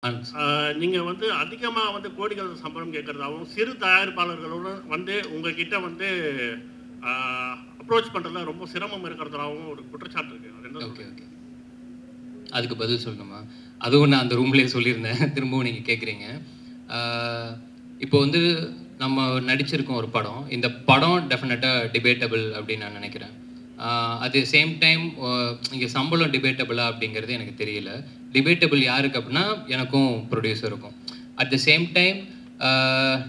நீங்க வந்து அதிகமா வந்து கோடிகள் சம்பளம் கேட்கறதாவும் சிறு தயாரிப்பாளர்களுடன் வந்து உங்ககிட்ட வந்து அப்ரோச் பண்றதுல ரொம்ப சிரமம் இருக்கிறதாவும் ஒரு குற்றச்சாட்டு இருக்கு. ஓகே ஓகே, அதுக்கு பதில் சொல்லணுமா? அதுவும் நான் அந்த ரூம்லேயே சொல்லியிருந்தேன், திரும்பவும் நீங்கள் கேட்குறீங்க. இப்போ வந்து நம்ம நடிச்சிருக்கோம் ஒரு படம். இந்த படம் டெஃபினட்டாக டிபேட்டபிள் அப்படின்னு நான் நினைக்கிறேன். அட் த சேம் டைம் இங்கே சம்பளம் டிபேட்டபிளா அப்படிங்கிறது எனக்கு தெரியல. டிபேட்டபிள் யாருக்கு அப்படின்னா எனக்கும் ப்ரொடியூசருக்கும். அட் த சேம் டைம்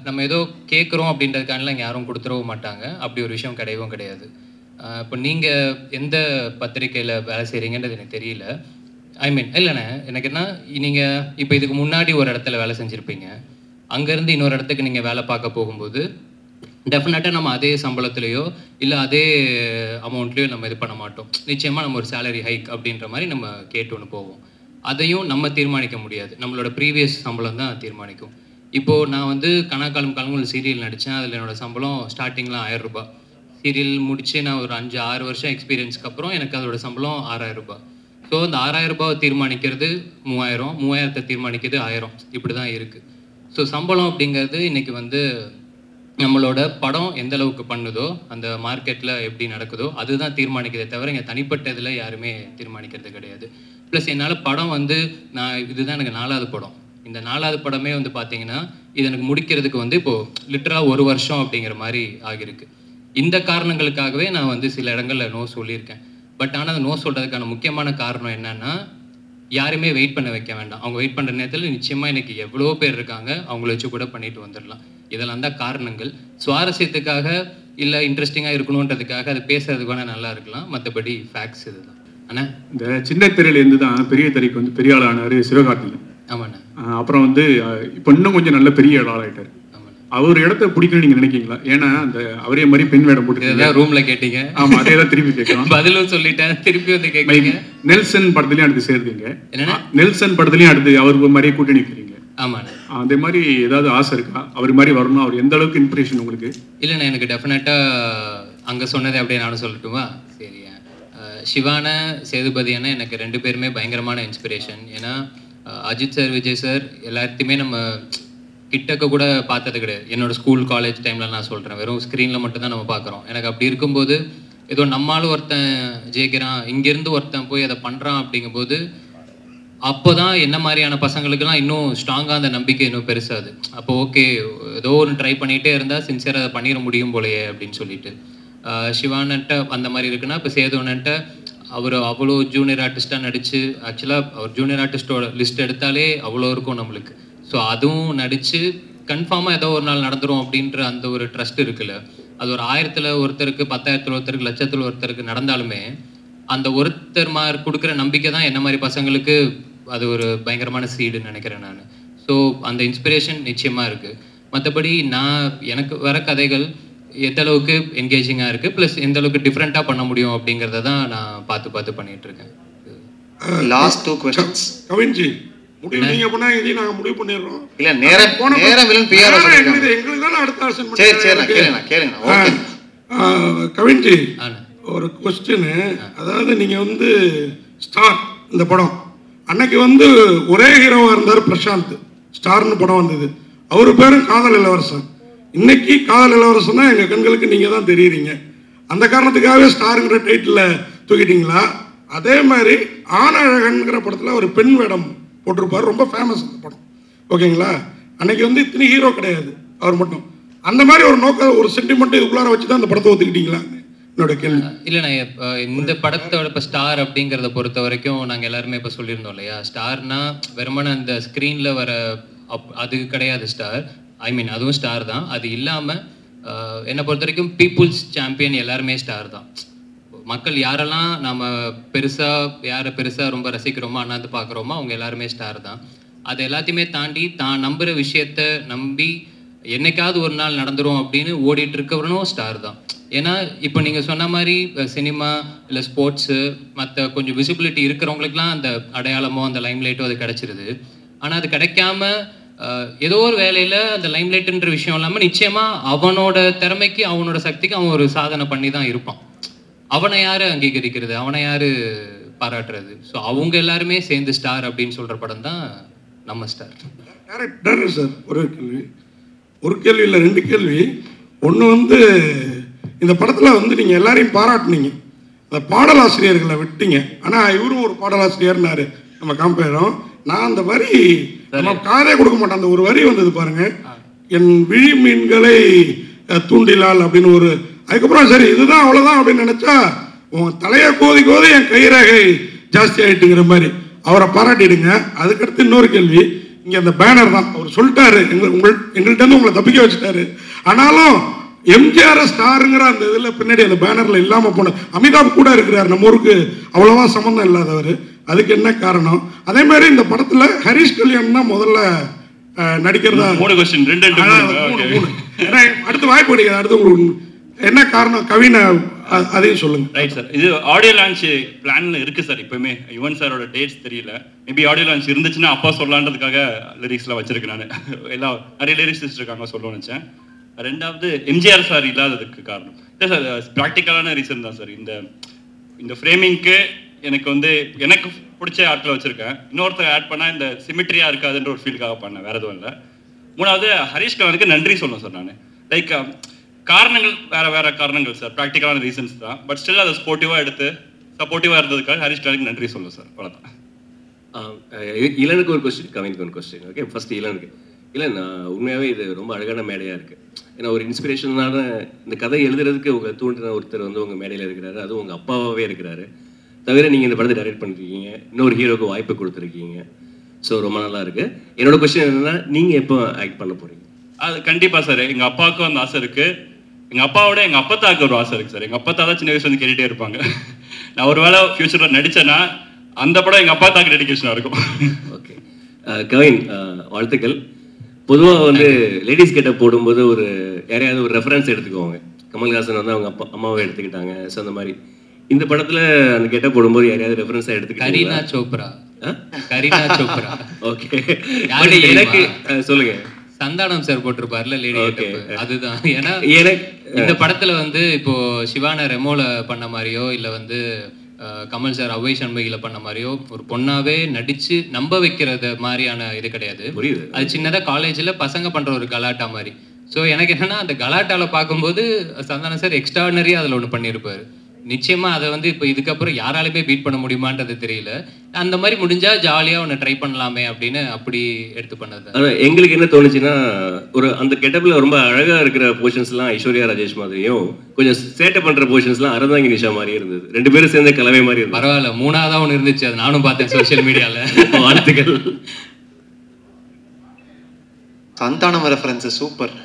நம்ம ஏதோ கேட்குறோம் அப்படின்றதுக்கானலாம் யாரும் கொடுத்துடவும் மாட்டாங்க. அப்படி ஒரு விஷயம் கிடையவும் கிடையாது. இப்போ நீங்கள் எந்த பத்திரிக்கையில் வேலை செய்கிறீங்கன்றது எனக்கு தெரியல. ஐ மீன் இல்லைண்ணே, எனக்கு என்ன, நீங்கள் இப்போ இதுக்கு முன்னாடி ஒரு இடத்துல வேலை செஞ்சுருப்பீங்க. அங்கேருந்து இன்னொரு இடத்துக்கு நீங்கள் வேலை பார்க்க போகும்போது டெஃபினட்டாக நம்ம அதே சம்பளத்துலேயோ இல்லை அதே அமௌண்ட்லேயோ நம்ம இது பண்ண மாட்டோம். நிச்சயமாக நம்ம ஒரு சேலரி ஹைக் அப்படின்ற மாதிரி நம்ம கேட்டு ஒன்று போவோம். அதையும் நம்ம தீர்மானிக்க முடியாது, நம்மளோட ப்ரீவியஸ் சம்பளம் தான் தீர்மானிக்கும். இப்போது நான் வந்து கனாக்காலம் கலங்குள் சீரியல் நடித்தேன். அதில் என்னோடய சம்பளம் ஸ்டார்டிங்கில் 1000 ரூபாய். சீரியல் முடித்து நான் ஒரு 5-6 வருஷம் எக்ஸ்பீரியன்ஸ்க்கு அப்புறம் எனக்கு அதோட சம்பளம் 6000 ரூபாய். ஸோ அந்த 6000 ரூபாவை தீர்மானிக்கிறது 3000, 3000 தீர்மானிக்கிறது 1000, இப்படி தான் இருக்குது. ஸோ சம்பளம் அப்படிங்கிறது இன்றைக்கி வந்து நம்மளோட படம் எந்த அளவுக்கு பண்ணுதோ, அந்த மார்க்கெட்டில் எப்படி நடக்குதோ அதுதான் தீர்மானிக்கிறதே தவிர இங்கே தனிப்பட்ட இதில் யாருமே தீர்மானிக்கிறது கிடையாது. ப்ளஸ் என்னால் படம் வந்து இதுதான் எனக்கு 4வது படம். இந்த 4வது படமே வந்து பார்த்தீங்கன்னா இது எனக்கு முடிக்கிறதுக்கு வந்து இப்போது லிட்டரலாக 1 வருஷம் அப்படிங்கிற மாதிரி ஆகியிருக்கு. இந்த காரணங்களுக்காகவே நான் வந்து சில இடங்களில் நோ சொல்லியிருக்கேன். பட் ஆனால் அந்த நோ சொல்கிறதுக்கான முக்கியமான காரணம் என்னென்னா, யாருமே வெயிட் பண்ண வைக்க வேண்டாம். அவங்க வெயிட் பண்ணுற நேரத்தில் நிச்சயமாக இன்றைக்கி எவ்வளோ பேர் இருக்காங்க, அவங்கள வச்சு கூட பண்ணிட்டு வந்துடலாம். இதெல்லாம் தான் காரணங்கள். சுவாரஸ்யத்துக்காக இல்லை இன்ட்ரெஸ்டிங்காக இருக்கணுன்றதுக்காக அது பேசுறதுக்கு வேணால் நல்லா இருக்கலாம். மற்றபடி ஃபேக்ட்ஸ் இதுதான். ஆனால் இந்த சின்ன திரையிலேருந்து தான் பெரிய திரைக்கு வந்து பெரிய ஆள் ஆனார் சிவகார்த்திகேயன். ஆமாண்ணா. அப்புறம் வந்து இப்போ இன்னும் கொஞ்சம் நல்ல பெரிய ஆள் ஆகிட்டார். அவர் இடத்த பிடிக்கணும்னு நீங்க நினைக்கிறீங்களா? ஏன்னா அந்த அவரே மாதிரி பெண் வேடம் போட்டு ரூம்ல கேட்டீங்க. ஆமா, அதே தான் திருப்பி கேட்கலாம். பதிலும் சொல்லிட்டேன், திருப்பி வந்து கேட்குறீங்க. நெல்சன் படத்துலயும் அடுத்து சேர்ந்தீங்க. நெல்சன் படத்துலயும் அடுத்து அவருக்கு மாதிரியே கூட்டணி இருக்கிறீங்க. ஆமா, அதே மாதிரி ஏதாவது ஆசை இருக்கா அவர் மாதிரி வரணும்? அவர் எந்த அளவுக்கு இன்ஸ்பிரேஷன் உங்களுக்கு? இல்லைண்ணா, எனக்கு டெஃபினட்டா அங்க சொன்னதே அப்படியே நானும் சொல்லட்டுமா? சரி, சிவான சேதுபதி அண்ணா எனக்கு 2 பேருமே பயங்கரமான இன்ஸ்பிரேஷன். ஏன்னா அஜித் சார், விஜய் சார் எல்லாத்தையுமே நம்ம கிட்டக்க கூட பார்த்தது கிடையாது. என்னோட ஸ்கூல் காலேஜ் டைமில் நான் சொல்கிறேன், வெறும் ஸ்க்ரீனில் மட்டும்தான் நம்ம பார்க்குறோம். எனக்கு அப்படி இருக்கும்போது ஏதோ நம்மளாலும் ஒருத்தன் ஜெயிக்கிறான், இங்கேருந்து ஒருத்தன் போய் அதை பண்ணுறான் அப்படிங்கும்போது அப்போ தான் என்ன மாதிரியான பசங்களுக்குலாம் இன்னும் ஸ்ட்ராங்காக அந்த நம்பிக்கை இன்னும் பெருசாது. அப்போ ஓகே, ஏதோ ஒன்று ட்ரை பண்ணிகிட்டே இருந்தால் சின்சியராக அதை பண்ணிட முடியும் போலையே அப்படின்னு சொல்லிட்டு. சிவானன்ட்ட அந்த மாதிரி இருக்குன்னா, இப்போ சேதுவன்ட்ட அவர் அவ்வளோ ஜூனியர் ஆர்டிஸ்ட்டாக நடித்து, ஆக்சுவலாக அவர் ஜூனியர் ஆர்டிஸ்டோட லிஸ்ட் எடுத்தாலே அவ்வளோ இருக்கும் நம்மளுக்கு. ஸோ அதுவும் நடித்து கன்ஃபார்மாக ஏதோ ஒரு நாள் நடந்துடும் அப்படின்ற அந்த ஒரு ட்ரஸ்ட் இருக்குல்ல, அது ஒரு 1000ல் ஒருத்தருக்கு, 10,000ல் ஒருத்தருக்கு, லட்சத்தில் ஒருத்தருக்கு நடந்தாலுமே அந்த ஒருத்தர் மாதிரி கொடுக்குற நம்பிக்கை தான் என்ன மாதிரி பசங்களுக்கு அது ஒரு பயங்கரமான சீடுன்னு நினைக்கிறேன் நான். ஸோ அந்த இன்ஸ்பிரேஷன் நிச்சயமாக இருக்குது. மற்றபடி நான் எனக்கு வர கதைகள் எந்த அளவுக்கு என்கேஜிங்காக இருக்குது, ப்ளஸ் எந்த அளவுக்கு டிஃப்ரெண்ட்டாக பண்ண முடியும் அப்படிங்கிறத தான் நான் பார்த்து பண்ணிகிட்ருக்கேன். லாஸ்ட் 2 क्वेश्चंस கவின்ஜி, முடிவு நீங்க பண்ணா இதையும் நாங்க முடிவு பண்ணிடுறோம். இல்ல நேரம் வில்லன் பிஆர் சொல்லுங்க. எங்களுக்கு தான் அடுத்த அசைன்மென்ட். சரி கேளுங்க. ஓகே கவின்ஜி, ஒரு क्वेश्चन. அதாவது நீங்க வந்து ஸ்டார் இந்த படம் அன்னைக்கு வந்து ஒரே ஹீரோவா இருந்தார் பிரசாந்த். ஸ்டார்னு படம் வந்தது. அவரு பேரும் காதல் இளவரசன். இன்னைக்கு காதல் இளவரசன் தான் எங்க கண்களுக்கு நீங்க தான் தெரியுறீங்க. அந்த காரணத்துக்காகவே ஸ்டாருங்கிற டைட்டில் தூக்கிட்டீங்களா? அதே மாதிரி ஆனழகன்கிற படத்துல ஒரு பெண் வேடம் போட்டிருப்பார், ரொம்ப ஃபேமஸ் அந்த படம். ஓகேங்களா? அன்னைக்கு வந்து இத்தனை ஹீரோ கிடையாது, அவர் மட்டும். அந்த மாதிரி ஒரு நோக்கம், ஒரு சென்டிமெண்ட் இதுக்குள்ளார வச்சு தான் அந்த படத்தை ஒத்துக்கிட்டீங்களா? என்னோட கேள்வி. இல்லைண்ணா, இந்த படத்தோட இப்போ ஸ்டார் அப்படிங்கிறத பொறுத்த வரைக்கும் நாங்கள் எல்லாருமே இப்போ சொல்லியிருந்தோம் இல்லையா, ஸ்டார்னா வெறுமனே அந்த ஸ்க்ரீனில் வர அது கிடையாது ஸ்டார். ஐ மீன் அதுவும் ஸ்டார் தான். அது இல்லாமல் என்னை பொறுத்த வரைக்கும் பீப்புள்ஸ் சாம்பியன் எல்லாருமே ஸ்டார் தான். மக்கள் யாரெல்லாம் நம்ம யாரை பெருசாக ரொம்ப ரசிக்கிறோமோ, அண்ணாந்து பார்க்குறோமோ, அவங்க எல்லாருமே ஸ்டார் தான். அதை எல்லாத்தையுமே தாண்டி தான் நம்புகிற விஷயத்த நம்பி என்னைக்காவது ஒரு நாள் நடந்துரும் அப்படின்னு ஓடிட்டு இருக்கவனும் ஸ்டார் தான். ஏன்னா இப்போ நீங்கள் சொன்ன மாதிரி சினிமா இல்லை ஸ்போர்ட்ஸு மற்ற கொஞ்சம் விசிபிலிட்டி இருக்கிறவங்களுக்குலாம் அந்த அடையாளமோ அந்த லைம்லைட்டோ அது கிடச்சிருது. ஆனால் அது கிடைக்காம ஏதோ ஒரு வேலையில் அந்த லைம்லைட்டுன்ற விஷயம் இல்லாமல் நிச்சயமாக அவனோட திறமைக்கு அவனோட சக்திக்கு அவன் ஒரு சாதனை பண்ணி தான் இருப்பான். அவனை யார் அங்கீகரிக்கிறது, அவனை யார் பாராட்டுறது? ஸோ அவங்க எல்லாருமே சேர்ந்து ஸ்டார் அப்படின்னு சொல்கிற படம் தான் நம்ம ஸ்டார். டேரக்டர் சார் ஒரு கேள்வி இல்லை 2 கேள்வி. ஒன்று வந்து இந்த படத்தில் வந்து நீங்கள் எல்லாரையும் பாராட்டினீங்க, அந்த பாடலாசிரியர்களை விட்டீங்க. ஆனால் இவரும் ஒரு பாடலாசிரியர்னாரு நம்ம காம்பேரும். நான் அந்த வரி நம்ம காதே கொடுக்க மாட்டேன், அந்த ஒரு வரி வந்தது பாருங்க, என் விழி மீன்களை தூண்டிலால் அப்படின்னு ஒரு, அதுக்கப்புறம் சரி இதுதான் அவ்வளோதான் அப்படின்னு நினச்சா உன் தலையை கோதி கோதி என் கைரேகை ஜாஸ்தி ஆகிட்டுங்கிற மாதிரி அவரை பாராட்டிடுங்க. அதுக்கடுத்து இன்னொரு கேள்வி, இங்கே அந்த பேனர் தான் அவர் சொல்லிட்டாரு, எங்கள்கிட்ட இருந்து உங்களை தப்பிக்க வச்சுட்டாரு. ஆனாலும் எம்ஜிஆர் ஸ்டாருங்கிற அந்த இதில் பின்னாடி அந்த பேனரில் இல்லாமல் போன அமிதாப் கூட இருக்கிறார், நம்ம ஊருக்கு அவ்வளோவா சம்மந்தம் இல்லாதவர். அதுக்கு என்ன காரணம்? அதே மாதிரி இந்த படத்தில் ஹரிஷ் கல்யாண் தான் முதல்ல நடிக்கிறதா. 3 क्वेश्चन 2 ஏன்னா அடுத்து வாய்ப்பு கிடைக்காது. அடுத்து உங்களுக்கு என்ன காரணம் கவினை அதையும் சொல்லுங்க. ரைட் சார், இது ஆடியோ லான்ச் பிளான்ல இருக்கு சார். இப்பவுமே யுவன் சாரோட டேட்ஸ் தெரியல, மேபி ஆடியோ லான்ச் இருந்துச்சுன்னா அப்பா சொல்லலான்றதுக்காக லிரிக்ஸ்லாம் வச்சிருக்கேன். நான் எல்லாம் நிறைய லிரிக்ஸ் இருக்காங்க சொல்ல நினச்சேன். 2வது எம்ஜிஆர் சார் இல்லாததுக்கு காரணம் இல்லை சார், ப்ராக்டிக்கலான ரீசன் தான் சார். இந்த ஃப்ரேமிங்க்கு எனக்கு வந்து எனக்கு பிடிச்ச ஆட்களை வச்சிருக்கேன். இன்னொருத்தர் ஆட் பண்ணால் இந்த சிமிட்ரியா இருக்காதுன்ற ஒரு ஃபீலுக்காக பண்ணேன், வேற எதுவும் இல்லை. 3வது ஹரிஷ் கல்யாணுக்கு நன்றி சொல்லணும் சார். நான் லைக் காரணங்கள் வேற காரணங்கள் சார், ப்ராக்டிக்கலான ரீசன்ஸ் தான். பட் ஸ்டில் அதை ஸ்போர்ட்டிவாக எடுத்து சப்போர்ட்டிவாக இருந்ததுக்காக ஹரிஷ் கல்யாணுக்கு நன்றி சொல்லணும் சார். அவ்வளோதான். இளனுக்கு ஒரு கொஸ்டின், கவினுக்கு ஒரு கொஸ்டின். Okay, first இளனுக்கு. இல்லை, நான் உண்மையாகவே இது ரொம்ப அழகான மேடையாக இருக்குது. ஏன்னா ஒரு இன்ஸ்பிரேஷனான இந்த கதை எழுதுறதுக்கு உங்கள் தூண்டின ஒருத்தர் வந்து உங்கள் மேடையில் இருக்கிறாரு, அதுவும் உங்கள் அப்பாவாகவே இருக்கிறாரு. தவிர நீங்கள் இந்த படத்தை டைரக்ட் பண்ணிருக்கீங்க, இன்னொரு ஹீரோக்கு வாய்ப்பு கொடுத்துருக்கீங்க. ஸோ ரொம்ப நல்லா இருக்குது. என்னோட கொஸ்டின் என்னென்னா, நீங்கள் எப்போ ஆக்ட் பண்ண போகிறீங்க? அது கண்டிப்பாக சார், எங்கள் அப்பாவுக்கும் அந்த ஆசை இருக்குது. எங்கள் அப்பாவோட எங்கள் அப்பத்தாவுக்கு ஒரு ஆசை இருக்குது சார். எங்கள் அப்பத்தா தான் சின்ன வயசுல வந்து கேட்டுகிட்டே இருப்பாங்க. நான் ஒரு வேளை ஃபியூச்சரில் நடித்தேன்னா அந்த படம் எங்கள் அப்பாத்தாக்கு டெடிகேஷனாக இருக்கும். ஓகே, கவின் வாழ்த்துக்கள். பொதுவாக வந்து லேடிஸ் கெட்டப் போடும்போது ஒரு யாரையாவது ஒரு ரெஃபரன்ஸ் எடுத்துக்குவாங்க. கமல்ஹாசன் வந்து அவங்க அம்மாவை எடுத்துக்கிட்டாங்க. ஸோ அந்த மாதிரி இந்த படத்தில் அந்த கெட்டப் போடும்போது யாரையாவது ரெஃபரன்ஸாக எடுத்துக்கிட்டாங்க? கரீனா சோப்ரா. கரீனா சோப்ரா. ஓகே, எனக்கு சொல்லுங்க. சந்தானம் சார் போட்டிருப்பார்ல லேடி கெட்டப், அதுதான். ஏன்னா இந்த படத்துல வந்து இப்போ சிவான ரெமோல பண்ண மாதிரியோ இல்லை வந்து கமல் சார் அவ்வை சண்முகில பண்ண மாதிரியோ ஒரு பொண்ணாவே நடிச்சு நம்ப வைக்கிறது மாதிரியான இது கிடையாது. புரியுது. அது சின்னதாக காலேஜில் பசங்க பண்ற ஒரு கலாட்டா மாதிரி. ஸோ எனக்கு என்னன்னா அந்த கலாட்டாவில் பார்க்கும்போது சந்தானம் சார் எக்ஸ்ட்ராடனரியாக அதில் ஒன்று பண்ணியிருப்பாரு. நிச்சயமா அதை வந்து இப்போ இதுக்கப்புறம் யாராலுமே பீட் பண்ண முடியுமான்றது தெரியல. அந்த மாதிரி முடிஞ்சா ஜாலியாக ஒன்று ட்ரை பண்ணலாமே அப்படின்னு அப்படி எடுத்து பண்ணது. ஆனால் எங்களுக்கு என்ன தோணுச்சுன்னா, ஒரு அந்த கெட்டப்பில் ரொம்ப அழகாக இருக்கிற போர்ஷன்ஸ்லாம் ஐஸ்வர்யா ராஜேஷ் மாதிரியும், கொஞ்சம் சேட்டை பண்ணுற போர்ஷன்ஸ்லாம் அறந்தாங்கி நிஷா மாதிரியும் இருந்தது. 2 பேரும் சேர்ந்த கலவை மாதிரி இருந்தது. பரவாயில்ல, 3ஆவதா ஒன்று இருந்துச்சு, அது நானும் பார்த்தேன் சோஷியல் மீடியாவில். வாழ்த்துக்கள். Santhanam reference super.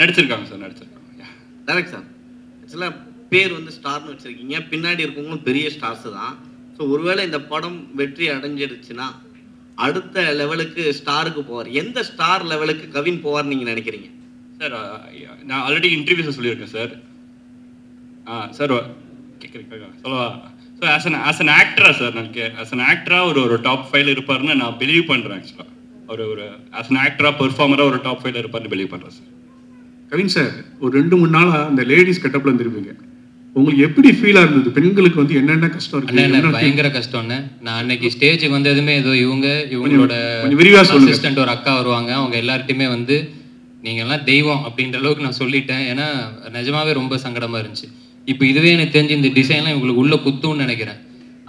நடிச்சிருக்காங்க சார், நடிச்சிருக்காங்க. டேரக்ட் சார், ஆக்சுவலாக பேர் வந்து ஸ்டார்னு வச்சுருக்கீங்க, பின்னாடி இருக்கவங்களும் பெரிய ஸ்டார்ஸு தான். ஸோ ஒருவேளை இந்த படம் வெற்றி அடைஞ்சிடுச்சுன்னா அடுத்த லெவலுக்கு ஸ்டாருக்கு போவார். எந்த ஸ்டார் லெவலுக்கு கவின் போவார் நீங்கள் நினைக்கிறீங்க? சார் நான் ஆல்ரெடி இன்டர்வியூஸில் சொல்லியிருக்கேன் சார். சார் கேட்குறீங்க சொல்லவா? ஸோ ஆஸ் அன் ஆக்டராக சார், நான் ஆஸ் அன் ஆக்டராக ஒரு டாப் 5 இருப்பாருன்னு நான் பிலீவ் பண்ணுறேன். ஆக்சுவலாக ஒரு ஆஸ் அன் ஆக்டராக பெர்ஃபார்மராக ஒரு டாப் 5 இருப்பாருன்னு பிலீவ் பண்ணுறேன் சார். கவின் சார், ஒரு 2-3 நாளாக அந்த லேடிஸ் கெட்டப்பில் இருந்திருப்பீங்க, உங்களுக்கு எப்படி ஃபீலாக இருந்தது? பெண்களுக்கு வந்து என்னென்ன கஷ்டம் இருக்கு? பயங்கர கஷ்டம்னு. நான் அன்னைக்கு ஸ்டேஜுக்கு வந்ததுமே ஏதோ இவங்களோட அசிஸ்டன்ட் ஒரு அக்கா வருவாங்க, அவங்க எல்லார்ட்டையுமே வந்து நீங்கள்லாம் தெய்வம் அப்படின்ற அளவுக்கு நான் சொல்லிட்டேன். ஏன்னா நிஜமாவே ரொம்ப சங்கடமாக இருந்துச்சு. இப்போ இதுவே எனக்கு தெரிஞ்சு இந்த டிசைன்லாம் இவங்களுக்கு உள்ள குத்துன்னு நினைக்கிறேன்.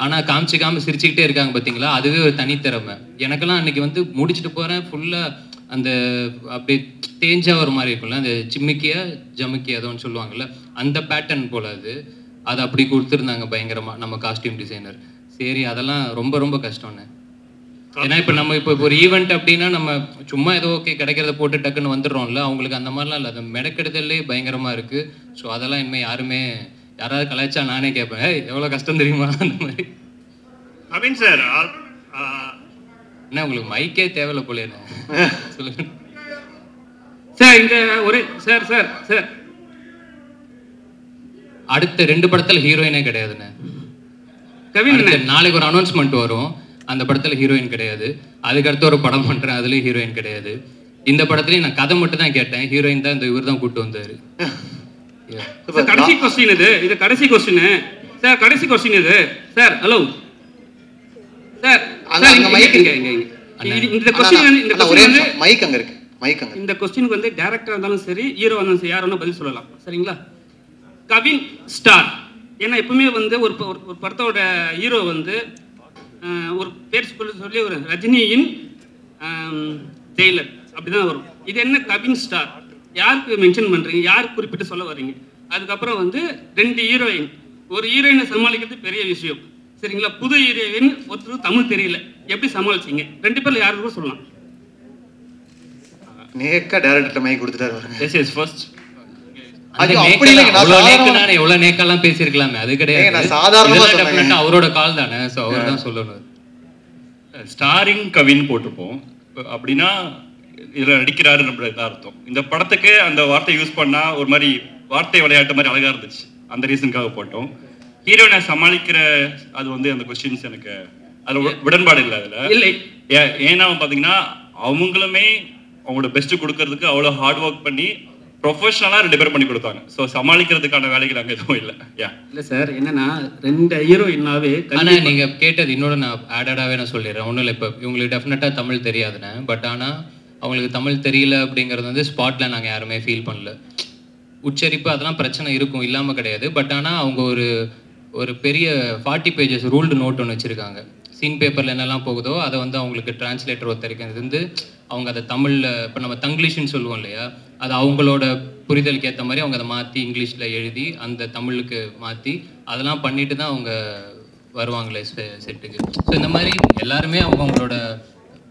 ஆனால் காமிச்சிக்காம சிரிச்சுக்கிட்டே இருக்காங்க பார்த்தீங்களா, அதுவே ஒரு தனித்திறமை. எனக்கெல்லாம் அன்னைக்கு வந்து முடிச்சுட்டு போகிறேன் ஃபுல்லாக அந்த அப்படியே தேஞ்சாக ஒரு மாதிரி இருக்கும்ல, அந்த ஜிம்மிக்கியா ஜமுக்கியா அதோன்னு சொல்லுவாங்கள்ல, அந்த பேட்டர்ன் போல் அது அப்படி கொடுத்துருந்தாங்க பயங்கரமாக நம்ம காஸ்டியூம் டிசைனர். சரி, அதெல்லாம் ரொம்ப ரொம்ப கஷ்டம்னு. ஏன்னா இப்போ நம்ம இப்போ ஒரு ஈவெண்ட் அப்படின்னா நம்ம சும்மா ஏதோ ஓகே கிடைக்கிறத போட்டு டக்குன்னு வந்துடுறோம்ல, அவங்களுக்கு அந்த மாதிரிலாம் இல்லை, அது மெனக்கெடுதல்லே பயங்கரமாக இருக்குது. ஸோ அதெல்லாம் இனிமேல் யாராவது கலாய்ச்சா நானே கேட்பேன், எவ்வளோ கஷ்டம் தெரியுமா அந்த மாதிரி. கவின் சார், என்ன உங்களுக்கு மைக்கே தேவையில்ல போல சொல்லுங்க சார். இங்க ஒரு சார் சார் சார் அடுத்த 2 படத்துல ஹீரோயினே கிடையாதுண்ணே. நாளைக்கு ஒரு அனௌன்ஸ்மெண்ட் வரும், அந்த படத்துல ஹீரோயின் கிடையாது. அதுக்கு அடுத்து ஒரு படம் பண்றேன், அதுலயும் ஹீரோயின் கிடையாது. இந்த படத்துலயும் நான் கதை மட்டும் தான் கேட்டேன், ஹீரோயின் தான் இந்த இவர் தான் கூப்பிட்டு வந்தாரு. கடைசி கொஸ்டின் இது கடைசி கொஸ்டின் சார் கடைசி கொஸ்டின் இது சார். ஹலோ சார், அங்க மைக் இந்த கொஸ்டின் வந்து மைக் அங்க இருக்கு, மைக் அங்க. இந்த கொஸ்டினுக்கு வந்து டைரக்டரா இருந்தாலும் சரி, ஹீரோ இருந்தாலும் சரி, யார் வேணா பதில் சொல்லலாம். சரிங்களா? கவின் ஸ்டார். ஏன்னா எப்பவுமே வந்து ஒரு படத்தோட ஹீரோ வந்து ஒரு பேர் சொல்லி ஒரு ரஜினியின் ஜெயிலர் அப்படிதான் வரும். இது என்ன கவின் ஸ்டார்? யாருக்கு மென்ஷன் பண்றீங்க? யாருக்கு குறிப்பிட்டு சொல்ல வர்றீங்க? அதுக்கப்புறம் வந்து 2 ஹீரோயின். ஒரு ஹீரோயினை சமாளிக்கிறது பெரிய விஷயம். சரிங்களா? புது ஹீரோயின் ஒருத்தர் தமிழ் தெரியல, எப்படி சமாளிச்சீங்க? 2 பேர்ல யாரு கூட சொல்லலாம். நேக்கா டைரக்டர் மைக் கொடுத்துட்டாரு பாருங்க. Yes yes first. அப்படி இல்ல, நான் எவ்வளவு நேக்கெல்லாம் பேசியிருக்கலாமே, அது கிடையாது. நான் சாதாரணமா சொன்னேன். அவரோட கால் தானே, சோ அவர் தான் சொல்லணும். ஸ்டாரிங் கவின் போட்டிருப்போம் அப்படின்னா இதில் நடிக்கிறாருன்றது அர்த்தம். இந்த படத்துக்கு அந்த வார்த்தை யூஸ் பண்ணா ஒரு மாதிரி வார்த்தை விளையாட்டு மாதிரி அழகா இருந்துச்சு, அந்த ரீசனுக்காக போட்டோம். ஹீரோயினை சமாளிக்கிற அது வந்து அந்த கொஸ்டின்ஸ் எனக்கு அதில் உடன்பாடு இல்லை. அதில் இல்லை. ஏன்னா பார்த்தீங்கன்னா அவங்களுமே அவங்களோட பெஸ்ட்டு கொடுக்கறதுக்கு அவ்வளோ ஹார்ட் ஒர்க் பண்ணி ப்ரொஃபஷனலாக 2 பேரும் பண்ணி கொடுத்தாங்க. ஸோ சமாளிக்கிறதுக்கான வேலைகள் அங்கே எதுவும் இல்லை. இல்லை சார், என்னன்னா 2 ஹீரோயின்னாவே. ஆனால் நீங்கள் கேட்டது இன்னொரு நான் ஆடடாகவே நான் சொல்லிடுறேன். ஒன்றும் இல்லை, இப்போ இவங்களுக்கு டெஃபினட்டாக தமிழ் தெரியாதுண்ணே. பட் ஆனால் அவங்களுக்கு தமிழ் தெரியல அப்படிங்கிறது வந்து ஸ்பாட்டில் நாங்கள் யாருமே ஃபீல் பண்ணல. உச்சரிப்பு அதெல்லாம் பிரச்சனை இருக்கும், இல்லாமல் கிடையாது. பட் ஆனால் அவங்க ஒரு பெரிய 40 பேஜஸ் ரூல்டு நோட் ஒன்று வச்சுருக்காங்க. சீன் பேப்பரில் என்னெல்லாம் போகுதோ அதை வந்து அவங்களுக்கு டிரான்ஸ்லேட்டர் ஒருத்தருக்கு வந்து அவங்க அதை தமிழில், இப்போ நம்ம தங்கிலீஷ்னு சொல்லுவோம் இல்லையா, அது அவங்களோட புரிதலுக்கு ஏற்ற மாதிரி அவங்க அதை மாற்றி இங்கிலீஷில் எழுதி அந்த தமிழுக்கு மாற்றி அதெல்லாம் பண்ணிட்டு தான் அவங்க வருவாங்களே செட்டுக்கு. ஸோ இந்த மாதிரி எல்லாருமே அவங்களோட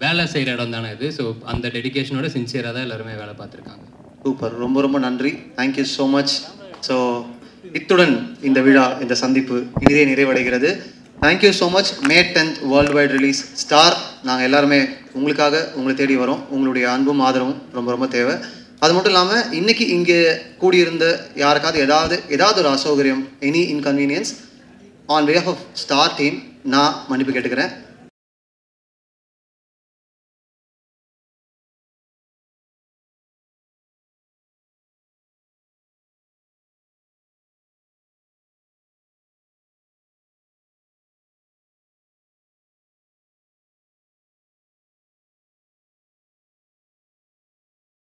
வேலை செய்கிற இடம் தானே இது. ஸோ அந்த டெடிக்கேஷனோட சின்சியராக தான் எல்லாருமே வேலை பார்த்துருக்காங்க. சூப்பர், ரொம்ப ரொம்ப நன்றி, தேங்க்யூ ஸோ மச். ஸோ இத்துடன் இந்த விழா, இந்த சந்திப்பு இனிதே நிறைவடைகிறது. Thank you so much. May 10th world wide release star. நாங்கள் எல்லாருமே உங்களுக்காக உங்களை தேடி வரோம். உங்களுடைய அன்பும் ஆதரவும் ரொம்ப ரொம்ப தேவை. அது மட்டும் இல்லாமல் இன்னைக்கு இங்கே கூடியிருந்த யாருக்காவது ஏதாவது ஒரு அசௌகரியம், any inconvenience, on behalf of star team நான் மன்னிப்பு கேட்டுக்கிறேன்.